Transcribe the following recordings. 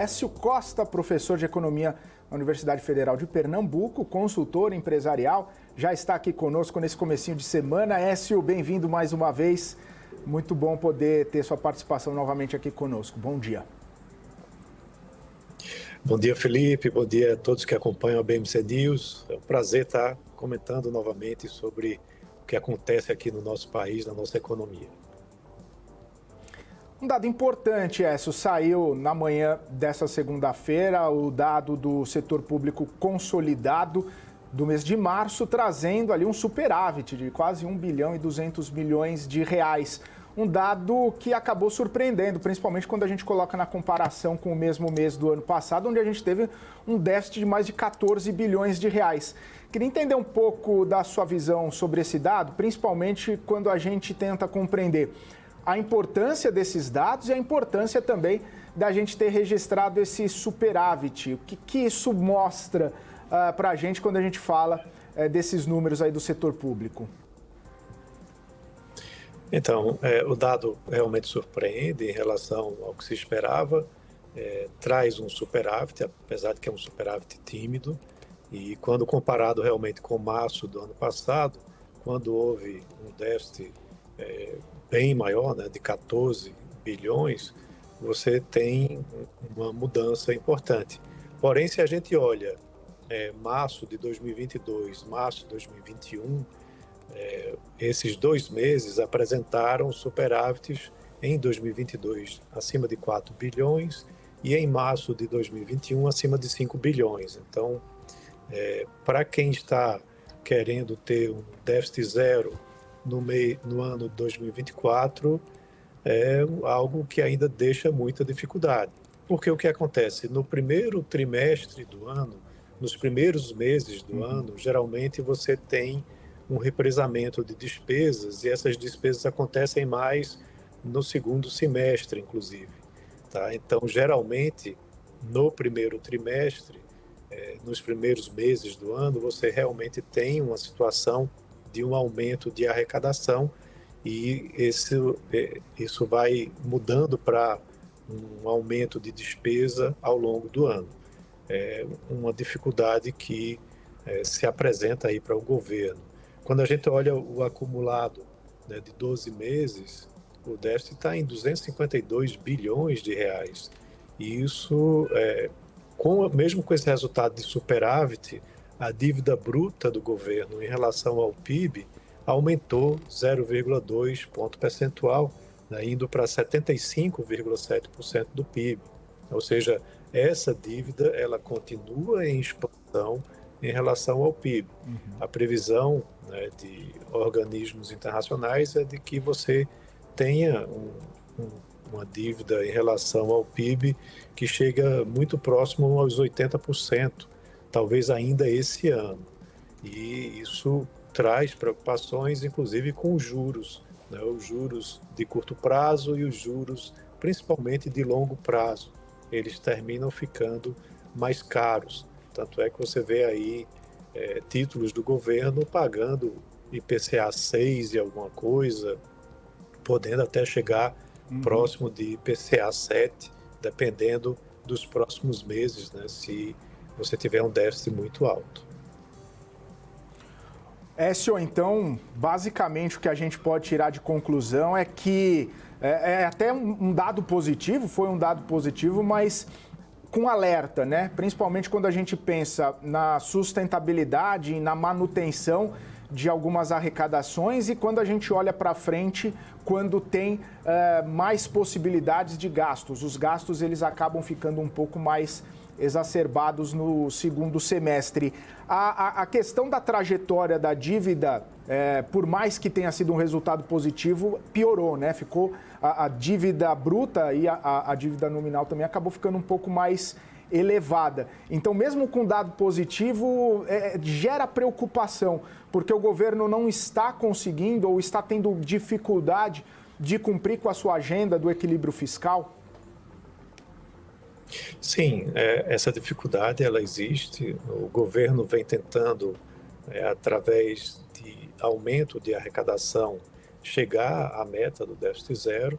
Écio Costa, professor de Economia na Universidade Federal de Pernambuco, consultor empresarial, já está aqui conosco nesse comecinho de semana. Écio, bem-vindo mais uma vez. Muito bom poder ter sua participação novamente aqui conosco. Bom dia. Bom dia, Felipe. Bom dia a todos que acompanham a BMC News. É um prazer estar comentando novamente sobre o que acontece aqui no nosso país, na nossa economia. Um dado importante, Écio, saiu na manhã dessa segunda-feira, o dado do setor público consolidado do mês de março, trazendo ali um superávit de quase 1 bilhão e 200 milhões de reais. Um dado que acabou surpreendendo, principalmente quando a gente coloca na comparação com o mesmo mês do ano passado, onde a gente teve um déficit de mais de 14 bilhões de reais. Queria entender um pouco da sua visão sobre esse dado, principalmente quando a gente tenta compreender a importância desses dados e a importância também da gente ter registrado esse superávit. O que isso mostra para a gente quando a gente fala desses números aí do setor público? Então, o dado realmente surpreende em relação ao que se esperava, traz um superávit, apesar de que é um superávit tímido, e quando comparado realmente com março do ano passado, quando houve um déficit bem maior, né, de 14 bilhões, você tem uma mudança importante. Porém, se a gente olha março de 2022, março de 2021, esses 2 meses apresentaram superávites em 2022 acima de 4 bilhões e em março de 2021 acima de 5 bilhões. Então, para quem está querendo ter um déficit zero no ano de 2024, é algo que ainda deixa muita dificuldade. Porque o que acontece? No primeiro trimestre do ano, nos primeiros meses do ano, geralmente você tem um represamento de despesas e essas despesas acontecem mais no segundo semestre, inclusive. Tá? Então, geralmente, no primeiro trimestre, nos primeiros meses do ano, você realmente tem uma situação de um aumento de arrecadação e isso vai mudando para um aumento de despesa ao longo do ano. É uma dificuldade que se apresenta aí para o governo. Quando a gente olha o acumulado, né, de 12 meses, o déficit está em 252 bilhões de reais. E isso, mesmo com esse resultado de superávit, a dívida bruta do governo em relação ao PIB aumentou 0,2 ponto percentual, né, indo para 75,7% do PIB. Ou seja, essa dívida ela continua em expansão em relação ao PIB. A previsão, né, de organismos internacionais é de que você tenha uma dívida em relação ao PIB que chega muito próximo aos 80%, talvez ainda esse ano. E isso traz preocupações, inclusive com os juros, né, os juros de curto prazo e os juros, principalmente de longo prazo. Eles terminam ficando mais caros. Tanto é que você vê aí títulos do governo pagando IPCA 6 e alguma coisa, podendo até chegar próximo de IPCA 7, dependendo dos próximos meses, né, se você tiver um déficit muito alto. Écio, então, basicamente o que a gente pode tirar de conclusão é que é até um dado positivo, foi um dado positivo, mas com alerta, né? Principalmente quando a gente pensa na sustentabilidade e na manutenção de algumas arrecadações e quando a gente olha para frente, quando tem mais possibilidades de gastos. Os gastos eles acabam ficando um pouco mais exacerbados no segundo semestre. A questão da trajetória da dívida, por mais que tenha sido um resultado positivo, piorou, né? Ficou a dívida bruta e a dívida nominal também acabou ficando um pouco mais elevada. Então, mesmo com dado positivo, gera preocupação, porque o governo não está conseguindo ou está tendo dificuldade de cumprir com a sua agenda do equilíbrio fiscal? Sim, essa dificuldade ela existe. O governo vem tentando, através de aumento de arrecadação, chegar à meta do déficit zero,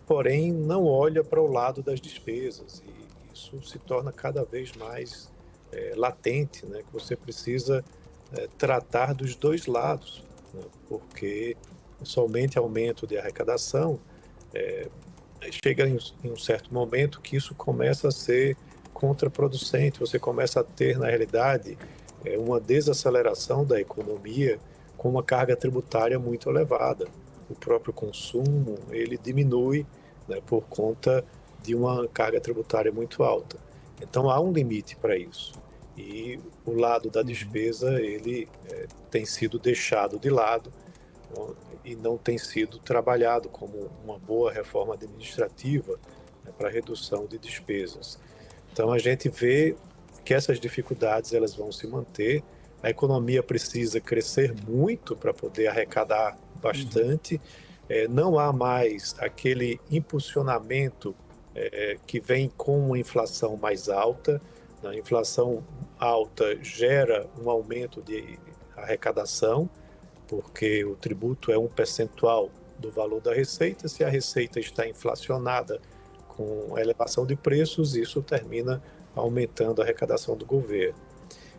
porém não olha para o lado das despesas. E isso se torna cada vez mais latente, né, que você precisa tratar dos dois lados, né, porque somente aumento de arrecadação chega em um certo momento que isso começa a ser contraproducente, você começa a ter, na realidade, uma desaceleração da economia com uma carga tributária muito elevada. O próprio consumo, ele diminui, né, por conta de uma carga tributária muito alta. Então, há um limite para isso. E o lado da despesa, ele tem sido deixado de lado e não tem sido trabalhado como uma boa reforma administrativa, né, para redução de despesas. Então, a gente vê que essas dificuldades elas vão se manter. A economia precisa crescer muito para poder arrecadar bastante. Não há mais aquele impulsionamento que vem com uma inflação mais alta. A inflação alta gera um aumento de arrecadação, porque o tributo é um percentual do valor da receita. Se a receita está inflacionada com a elevação de preços, isso termina aumentando a arrecadação do governo.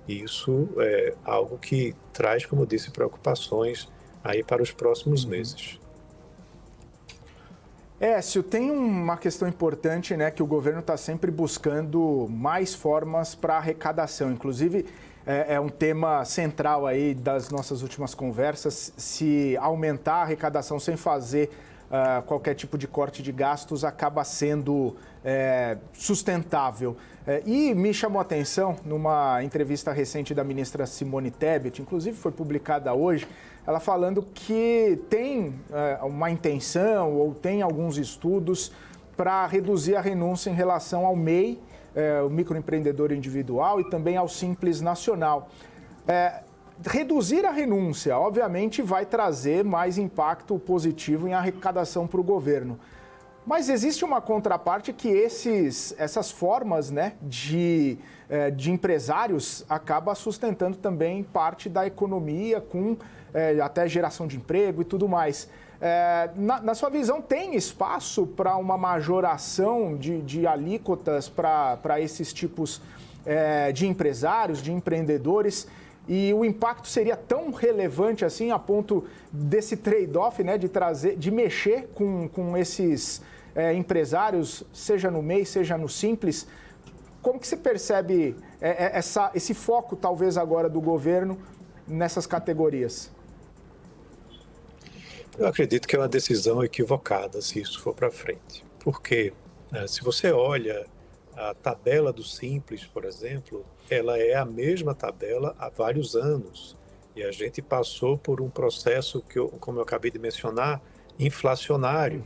E isso é algo que traz, como eu disse, preocupações aí para os próximos meses. Écio, tem uma questão importante, né, que o governo está sempre buscando mais formas para arrecadação. Inclusive, é um tema central aí das nossas últimas conversas. Se aumentar a arrecadação sem fazer qualquer tipo de corte de gastos acaba sendo sustentável. E me chamou a atenção, numa entrevista recente da ministra Simone Tebet, inclusive foi publicada hoje, ela falando que tem uma intenção ou tem alguns estudos para reduzir a renúncia em relação ao MEI, o microempreendedor individual, e também ao Simples Nacional. Reduzir a renúncia, obviamente, vai trazer mais impacto positivo em arrecadação para o governo. Mas existe uma contraparte que essas formas, né, de empresários acaba sustentando também parte da economia com até geração de emprego e tudo mais. Na sua visão, tem espaço para uma majoração de alíquotas para esses tipos de empresários, de empreendedores? E o impacto seria tão relevante assim a ponto desse trade-off, né, de mexer com esses empresários, seja no MEI, seja no Simples? Como que você percebe esse foco, talvez, agora do governo nessas categorias? Eu acredito que é uma decisão equivocada se isso for para frente. Porque se você olha a tabela do Simples, por exemplo, ela é a mesma tabela há vários anos. E a gente passou por um processo que, como eu acabei de mencionar, inflacionário,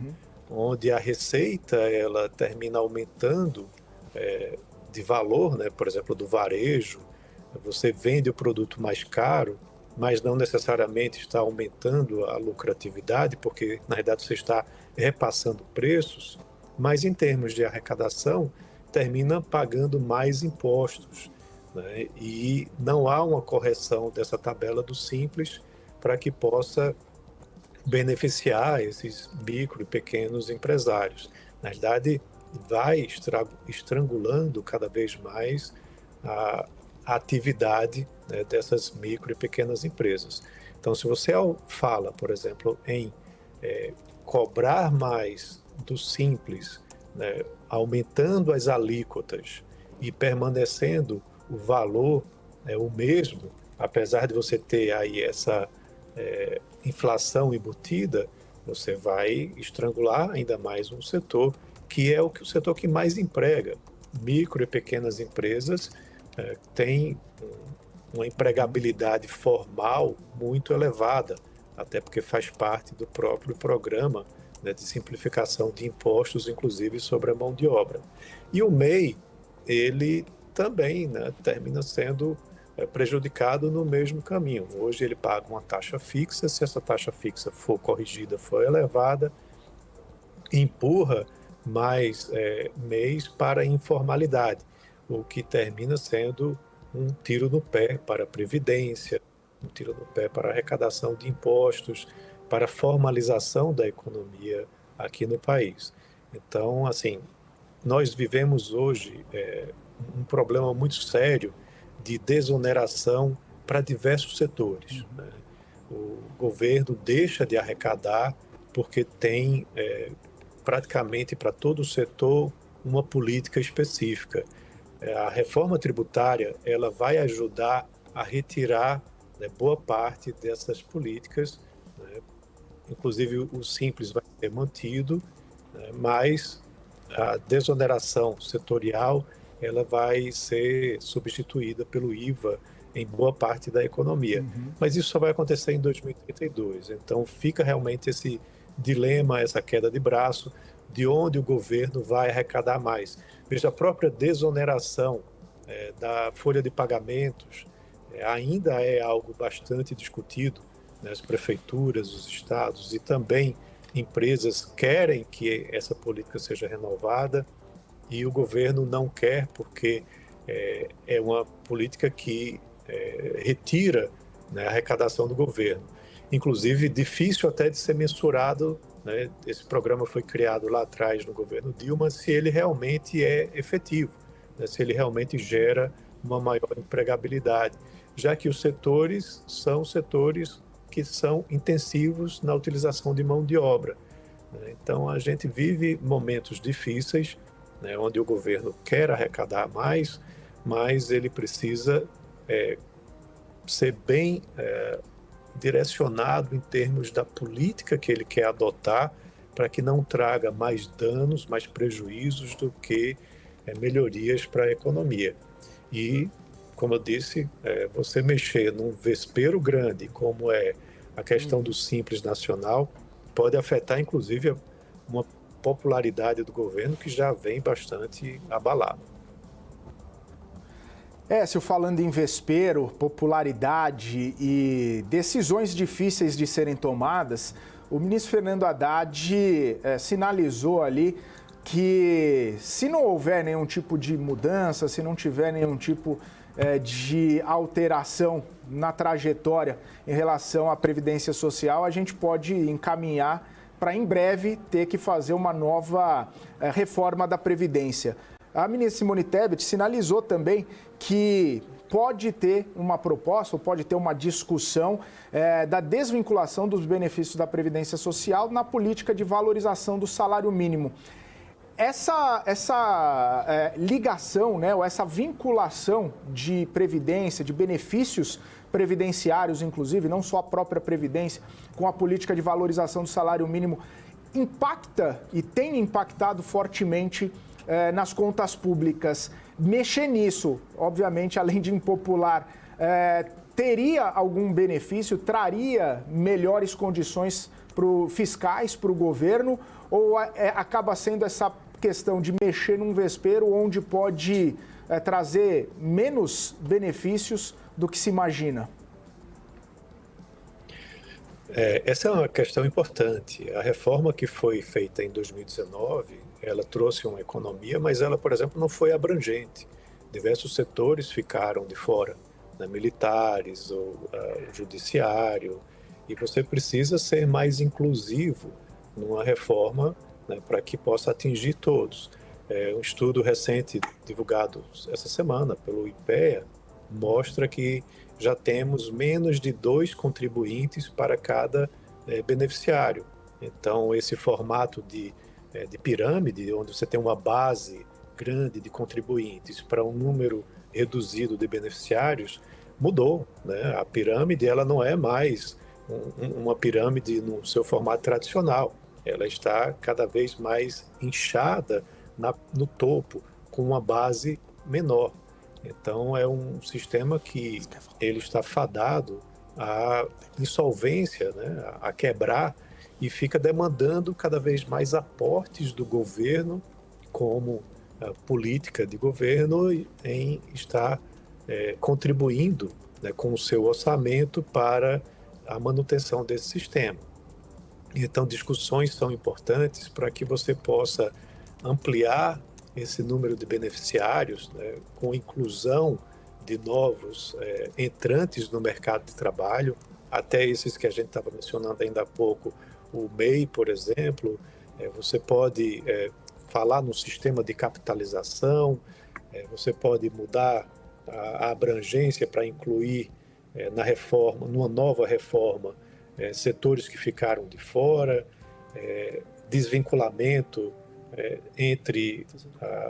onde a receita ela termina aumentando de valor, né? Por exemplo, do varejo. Você vende o produto mais caro, mas não necessariamente está aumentando a lucratividade, porque, na verdade, você está repassando preços, mas em termos de arrecadação, termina pagando mais impostos, né? E não há uma correção dessa tabela do Simples para que possa beneficiar esses micro e pequenos empresários. Na verdade, vai estrangulando cada vez mais a atividade, né, dessas micro e pequenas empresas. Então, se você fala, por exemplo, em cobrar mais do Simples, né, aumentando as alíquotas e permanecendo o valor o mesmo, apesar de você ter aí essa inflação embutida, você vai estrangular ainda mais um setor que é o setor que mais emprega. Micro e pequenas empresas têm uma empregabilidade formal muito elevada, até porque faz parte do próprio programa, né, de simplificação de impostos, inclusive sobre a mão de obra. E o MEI, ele também, né, termina sendo prejudicado no mesmo caminho. Hoje ele paga uma taxa fixa, se essa taxa fixa for corrigida, for elevada, empurra mais MEIs para a informalidade, o que termina sendo um tiro no pé para a Previdência, um tiro no pé para a arrecadação de impostos, para a formalização da economia aqui no país. Então, assim, nós vivemos hoje um problema muito sério de desoneração para diversos setores, né? O governo deixa de arrecadar porque tem praticamente para todo o setor uma política específica. A reforma tributária ela vai ajudar a retirar, né, boa parte dessas políticas, né? Inclusive o Simples vai ser mantido, né, mas a desoneração setorial ela vai ser substituída pelo IVA em boa parte da economia. Mas isso só vai acontecer em 2032. Então fica realmente esse dilema, essa queda de braço, de onde o governo vai arrecadar mais. Veja, a própria desoneração da folha de pagamentos ainda é algo bastante discutido, né? As prefeituras, os estados e também empresas querem que essa política seja renovada e o governo não quer porque é uma política que retira, né, a arrecadação do governo. Inclusive, difícil até de ser mensurado, né? Esse programa foi criado lá atrás no governo Dilma, se ele realmente é efetivo, né? Se ele realmente gera uma maior empregabilidade, já que os setores são setores que são intensivos na utilização de mão de obra, né? Então, a gente vive momentos difíceis, né, onde o governo quer arrecadar mais, mas ele precisa ser bem direcionado em termos da política que ele quer adotar para que não traga mais danos, mais prejuízos do que melhorias para a economia. E, como eu disse, você mexer num vespeiro grande, como é a questão do Simples Nacional, pode afetar, inclusive, uma popularidade do governo que já vem bastante abalada. Se falando em vespeiro, popularidade e decisões difíceis de serem tomadas, o ministro Fernando Haddad sinalizou ali que se não houver nenhum tipo de mudança, se não tiver nenhum tipo de alteração na trajetória em relação à Previdência Social, a gente pode encaminhar para em breve ter que fazer uma nova reforma da Previdência. A ministra Simone Tebet sinalizou também que pode ter uma proposta, ou pode ter uma discussão da desvinculação dos benefícios da Previdência Social na política de valorização do salário mínimo. Essa ligação, né, ou essa vinculação de previdência, de benefícios previdenciários, inclusive, não só a própria Previdência, com a política de valorização do salário mínimo, impacta e tem impactado fortemente nas contas públicas. Mexer nisso, obviamente, além de impopular, teria algum benefício, traria melhores condições fiscais para o governo, ou acaba sendo essa questão de mexer num vespeiro onde pode trazer menos benefícios do que se imagina? Essa é uma questão importante. A reforma que foi feita em 2019, ela trouxe uma economia, mas ela, por exemplo, não foi abrangente. Diversos setores ficaram de fora, né? Militares, o judiciário, e você precisa ser mais inclusivo numa reforma, né, para que possa atingir todos. Um estudo recente divulgado essa semana pelo IPEA mostra que já temos menos de 2 contribuintes para cada beneficiário. Então, esse formato de pirâmide, onde você tem uma base grande de contribuintes para um número reduzido de beneficiários, mudou, né? A pirâmide ela não é mais uma pirâmide no seu formato tradicional. Ela está cada vez mais inchada no topo, com uma base menor. Então, é um sistema que ele está fadado à insolvência, né, a quebrar, e fica demandando cada vez mais aportes do governo, como a política de governo, em estar contribuindo, né, com o seu orçamento para a manutenção desse sistema. Então, discussões são importantes para que você possa ampliar esse número de beneficiários, né, com inclusão de novos entrantes no mercado de trabalho, até esses que a gente estava mencionando ainda há pouco, o MEI, por exemplo. Você pode falar no sistema de capitalização, você pode mudar a abrangência para incluir na reforma, numa nova reforma, setores que ficaram de fora, desvinculamento entre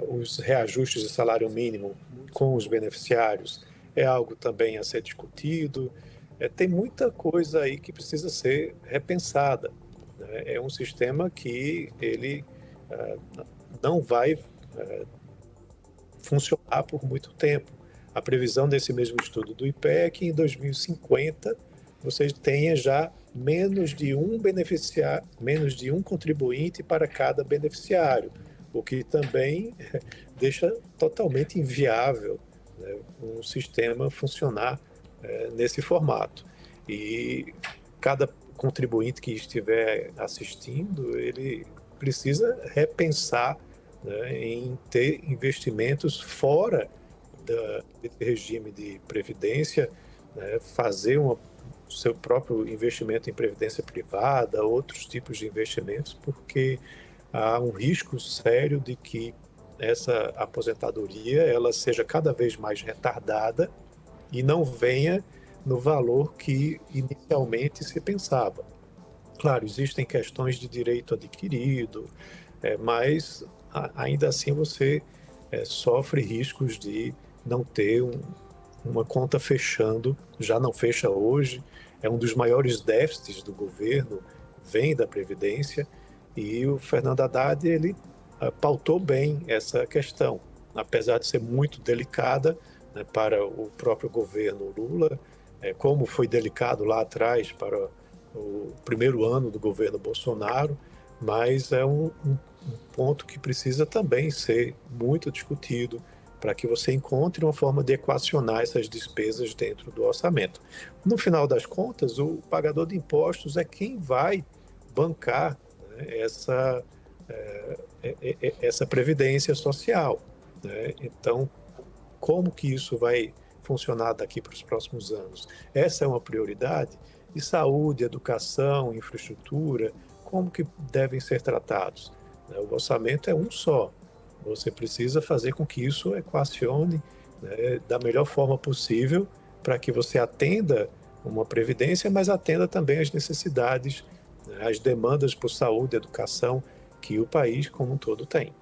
os reajustes de salário mínimo com os beneficiários é algo também a ser discutido. Tem muita coisa aí que precisa ser repensada, né? É um sistema que ele não vai funcionar por muito tempo. A previsão desse mesmo estudo do IPE é que em 2050 você tenha já menos de um contribuinte para cada beneficiário, o que também deixa totalmente inviável, né, um sistema funcionar nesse formato. E cada contribuinte que estiver assistindo, ele precisa repensar, né, em ter investimentos fora desse regime de previdência, né, fazer seu próprio investimento em previdência privada, outros tipos de investimentos, porque há um risco sério de que essa aposentadoria ela seja cada vez mais retardada e não venha no valor que inicialmente se pensava. Claro, existem questões de direito adquirido, mas ainda assim você sofre riscos de não ter uma conta fechando, já não fecha hoje, é um dos maiores déficits do governo, vem da Previdência, e o Fernando Haddad, ele pautou bem essa questão, apesar de ser muito delicada, né, para o próprio governo Lula, como foi delicado lá atrás para o primeiro ano do governo Bolsonaro, mas é um ponto que precisa também ser muito discutido para que você encontre uma forma de equacionar essas despesas dentro do orçamento. No final das contas, o pagador de impostos é quem vai bancar, né, essa previdência social, né? Então, como que isso vai funcionar daqui para os próximos anos? Essa é uma prioridade. E saúde, educação, infraestrutura, como que devem ser tratados? O orçamento é um só. Você precisa fazer com que isso equacione, né, da melhor forma possível para que você atenda uma previdência, mas atenda também as necessidades, né, as demandas por saúde e educação que o país como um todo tem.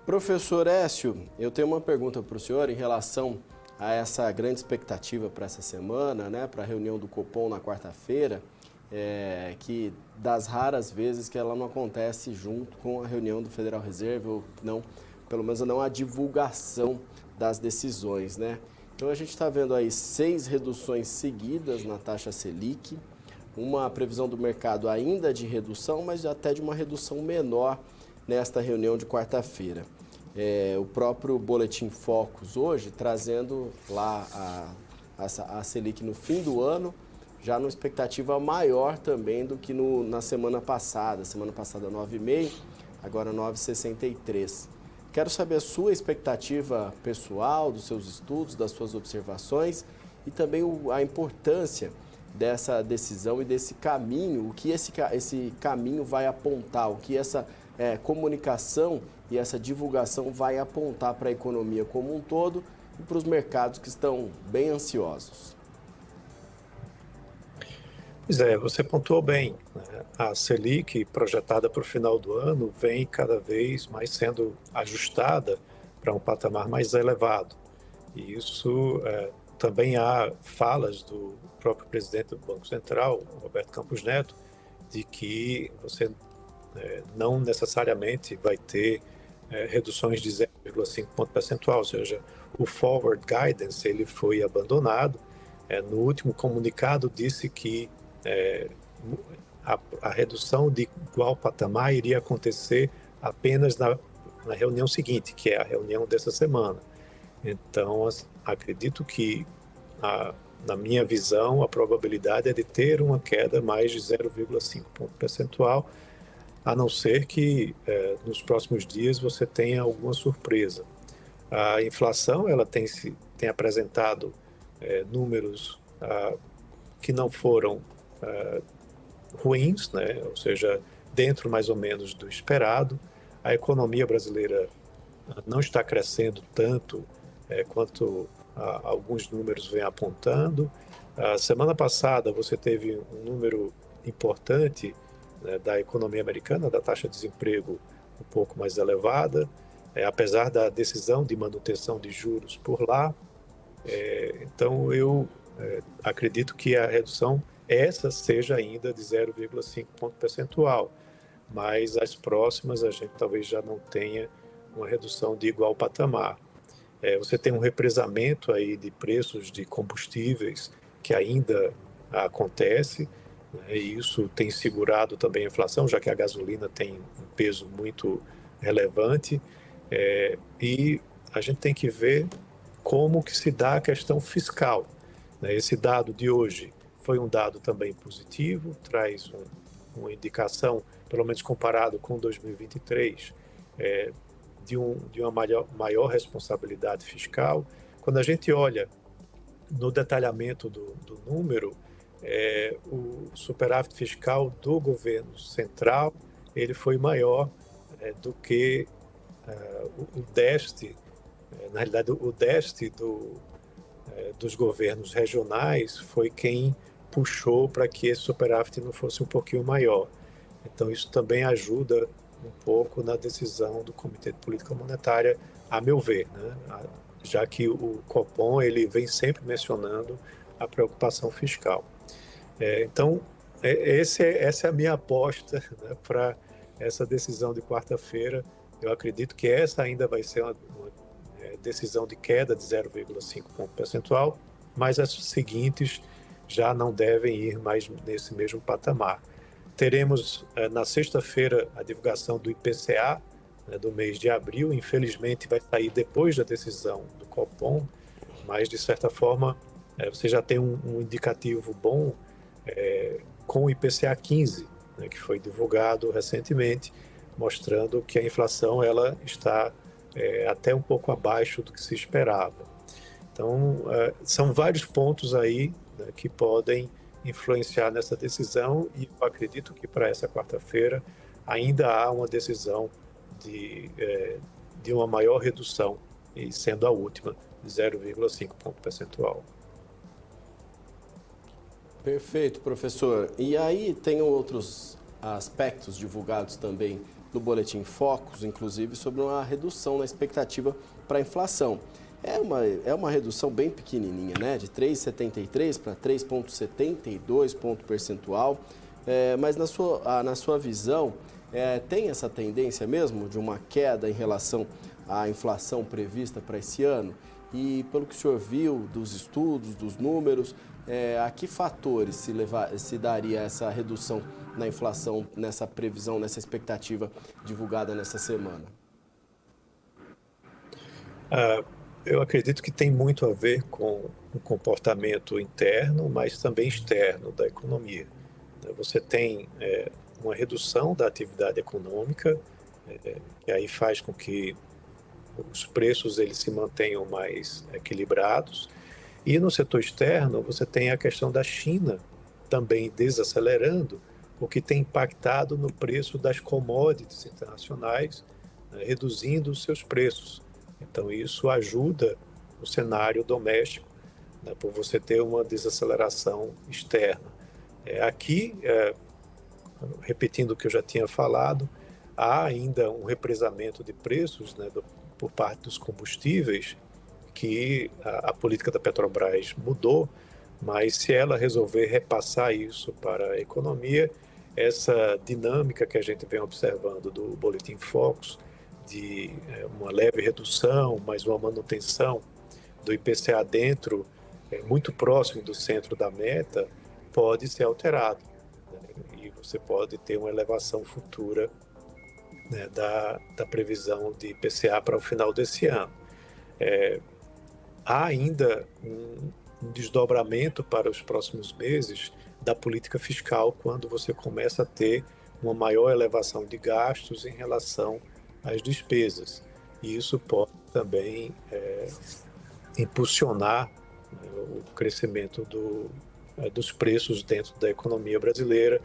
Professor Écio, eu tenho uma pergunta para o senhor em relação a essa grande expectativa para essa semana, né, para a reunião do Copom na quarta-feira, que das raras vezes que ela não acontece junto com a reunião do Federal Reserve, ou não, pelo menos não a divulgação das decisões, né? Então a gente está vendo aí 6 reduções seguidas na taxa Selic, uma previsão do mercado ainda de redução, mas até de uma redução menor nesta reunião de quarta-feira. O próprio Boletim Focus hoje trazendo lá a Selic no fim do ano, já numa expectativa maior também do que na semana passada 9,5, agora 9,63. Quero saber a sua expectativa pessoal, dos seus estudos, das suas observações e também a importância dessa decisão e desse caminho, o que esse caminho vai apontar, o que essa comunicação e essa divulgação vai apontar para a economia como um todo e para os mercados que estão bem ansiosos. Pois é, você pontuou bem, né? A Selic, projetada para o final do ano, vem cada vez mais sendo ajustada para um patamar mais elevado. E isso também há falas do próprio presidente do Banco Central, Roberto Campos Neto, de que você não necessariamente vai ter reduções de 0,5 ponto percentual, ou seja, o forward guidance ele foi abandonado. No último comunicado disse que a redução de igual patamar iria acontecer apenas na reunião seguinte, que é a reunião dessa semana. Então, acredito que, na minha visão, a probabilidade é de ter uma queda mais de 0,5 ponto percentual, a não ser que nos próximos dias você tenha alguma surpresa. A inflação ela tem apresentado números que não foram ruins, né? Ou seja, dentro mais ou menos do esperado. A economia brasileira não está crescendo tanto quanto alguns números vêm apontando. A semana passada você teve um número importante, né, da economia americana, da taxa de desemprego um pouco mais elevada, apesar da decisão de manutenção de juros por lá. Então eu acredito que a redução essa seja ainda de 0,5 ponto percentual, mas as próximas a gente talvez já não tenha uma redução de igual patamar. Você tem um represamento aí de preços de combustíveis que ainda acontece, né, e isso tem segurado também a inflação, já que a gasolina tem um peso muito relevante, e a gente tem que ver como que se dá a questão fiscal, né? Esse dado de hoje foi um dado também positivo, traz uma indicação, pelo menos comparado com 2023, de uma maior responsabilidade fiscal. Quando a gente olha no detalhamento do número, o superávit fiscal do governo central ele foi maior do que o déficit. Na realidade, o déficit dos governos regionais foi quem puxou para que esse superávit não fosse um pouquinho maior. Então, isso também ajuda um pouco na decisão do Comitê de Política Monetária, a meu ver, né? Já que o Copom ele vem sempre mencionando a preocupação fiscal. Então, essa é a minha aposta, né, para essa decisão de quarta-feira. Eu acredito que essa ainda vai ser uma decisão de queda de 0,5 ponto percentual, mas as seguintes já não devem ir mais nesse mesmo patamar. Teremos na sexta-feira a divulgação do IPCA, né, do mês de abril. Infelizmente vai sair depois da decisão do Copom, mas de certa forma você já tem um indicativo bom com o IPCA 15, né, que foi divulgado recentemente, mostrando que a inflação ela está até um pouco abaixo do que se esperava. Então, são vários pontos aí, né, que podem influenciar nessa decisão, e eu acredito que para essa quarta-feira ainda há uma decisão de uma maior redução, e sendo a última de 0,5 ponto percentual. Perfeito, professor. E aí tem outros aspectos divulgados também no Boletim Focus, inclusive sobre uma redução na expectativa para a inflação. É uma redução bem pequenininha, né? De 3,73 para 3,72 ponto percentual. Mas na sua visão, tem essa tendência mesmo de uma queda em relação à inflação prevista para esse ano? E pelo que o senhor viu dos estudos, dos números, a que fatores se daria essa redução na inflação, nessa previsão, nessa expectativa divulgada nessa semana? Eu acredito que tem muito a ver com o comportamento interno, mas também externo da economia. Você tem uma redução da atividade econômica, que aí faz com que os preços eles se mantenham mais equilibrados. E no setor externo, você tem a questão da China também desacelerando, o que tem impactado no preço das commodities internacionais, né, reduzindo os seus preços. Então, isso ajuda o cenário doméstico, né, por você ter uma desaceleração externa. Aqui, repetindo o que eu já tinha falado, há ainda um represamento de preços, né, por parte dos combustíveis, que a política da Petrobras mudou, mas se ela resolver repassar isso para a economia, essa dinâmica que a gente vem observando do Boletim Focus, de uma leve redução, mas uma manutenção do IPCA dentro, muito próximo do centro da meta, pode ser alterado, né? E você pode ter uma elevação futura, né, da previsão de IPCA para o final desse ano. Há ainda um desdobramento para os próximos meses da política fiscal, quando você começa a ter uma maior elevação de gastos em relação às despesas. E isso pode também impulsionar, né, o crescimento dos preços dentro da economia brasileira,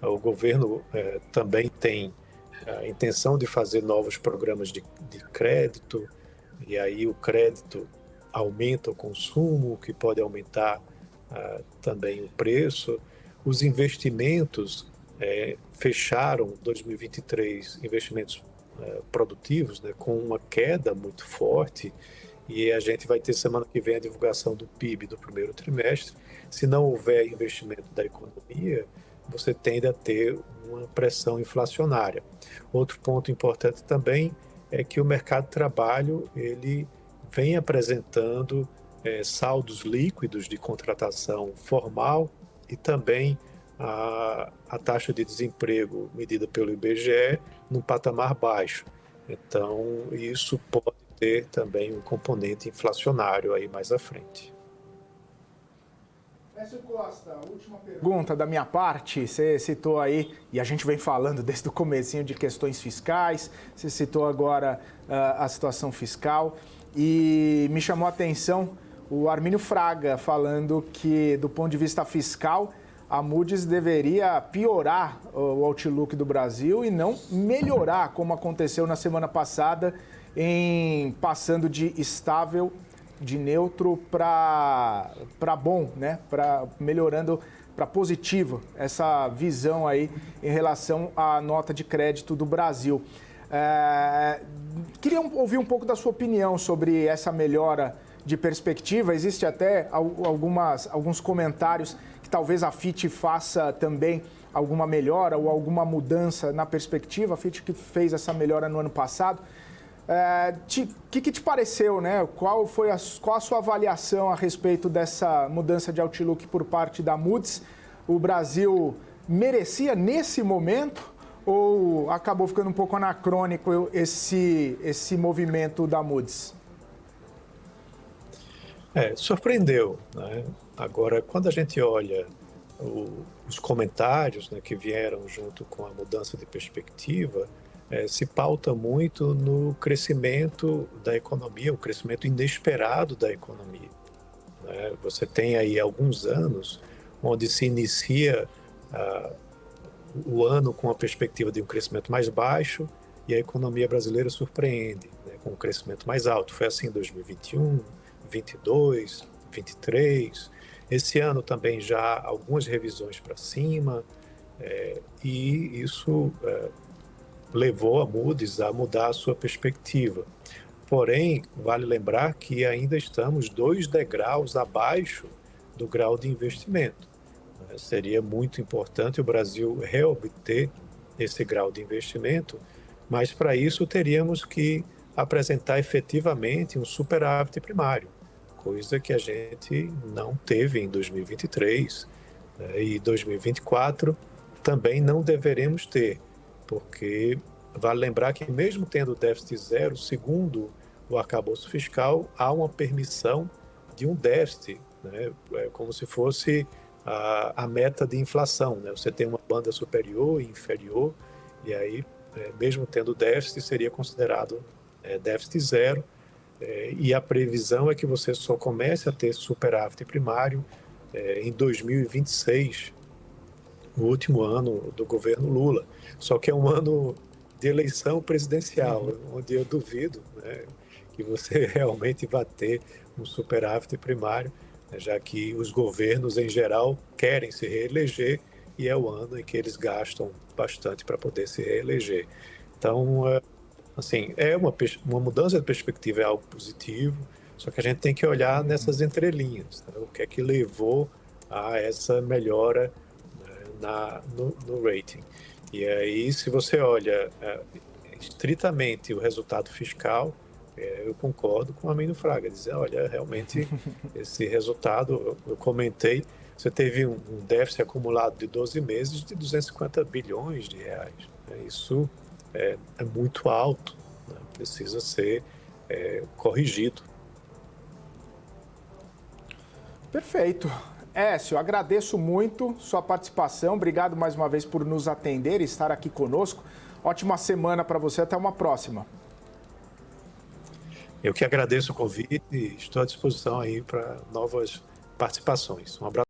O governo também tem a intenção de fazer novos programas de crédito, e aí o crédito aumenta o consumo, o que pode aumentar também o preço. Os investimentos fecharam 2023, investimentos produtivos, né, com uma queda muito forte, e a gente vai ter semana que vem a divulgação do PIB do primeiro trimestre. Se não houver investimento da economia, você tende a ter uma pressão inflacionária. Outro ponto importante também é que o mercado de trabalho ele vem apresentando saldos líquidos de contratação formal e também a taxa de desemprego medida pelo IBGE num patamar baixo. Então, isso pode ter também um componente inflacionário aí mais à frente. Écio Costa, última pergunta da minha parte. Você citou aí, e a gente vem falando desde o comecinho de questões fiscais, você citou agora a situação fiscal, e me chamou a atenção o Armínio Fraga falando que, do ponto de vista fiscal, a Moody's deveria piorar o outlook do Brasil e não melhorar, como aconteceu na semana passada, passando de estável, de neutro para bom, né? Melhorando para positivo essa visão aí em relação à nota de crédito do Brasil. Queria ouvir um pouco da sua opinião sobre essa melhora de perspectiva. Existe até alguns comentários que talvez a FIT faça também alguma melhora ou alguma mudança na perspectiva. A FIT que fez essa melhora no ano passado. Que te pareceu, né? Qual a sua avaliação a respeito dessa mudança de outlook por parte da Moody's? O Brasil merecia nesse momento ou acabou ficando um pouco anacrônico esse movimento da Moody's? Surpreendeu, né? Agora, quando a gente olha os comentários, né, que vieram junto com a mudança de perspectiva, se pauta muito no crescimento da economia, o crescimento inesperado da economia, né? Você tem aí alguns anos onde se inicia o ano com a perspectiva de um crescimento mais baixo e a economia brasileira surpreende, né, com um crescimento mais alto. Foi assim em 2021, 22, 23. Esse ano também já algumas revisões para cima, e isso levou a Moody's a mudar a sua perspectiva. Porém, vale lembrar que ainda estamos 2 degraus abaixo do grau de investimento. Seria muito importante o Brasil reobter esse grau de investimento, mas para isso teríamos que apresentar efetivamente um superávit primário, coisa que a gente não teve em 2023, e 2024 também não deveremos ter, porque vale lembrar que mesmo tendo déficit zero, segundo o arcabouço fiscal, há uma permissão de um déficit, né? Como se fosse a meta de inflação, né? Você tem uma banda superior e inferior, e aí, mesmo tendo déficit, seria considerado déficit zero, e a previsão é que você só comece a ter superávit primário em 2026, o último ano do governo Lula. Só que é um ano de eleição presidencial, onde eu duvido, né, que você realmente vai ter um superávit primário, né, já que os governos, em geral, querem se reeleger e é o ano em que eles gastam bastante para poder se reeleger. Então, assim, uma mudança de perspectiva é algo positivo, só que a gente tem que olhar nessas entrelinhas, né, o que é que levou a essa melhora no rating. E aí, se você olha estritamente o resultado fiscal, eu concordo com o Armínio Fraga, dizer, olha, realmente esse resultado, eu comentei, você teve um déficit acumulado de 12 meses de 250 bilhões de reais. Isso é muito alto, né? Precisa ser corrigido. Perfeito. Écio, agradeço muito sua participação. Obrigado mais uma vez por nos atender e estar aqui conosco. Ótima semana para você. Até uma próxima. Eu que agradeço o convite e estou à disposição aí para novas participações. Um abraço.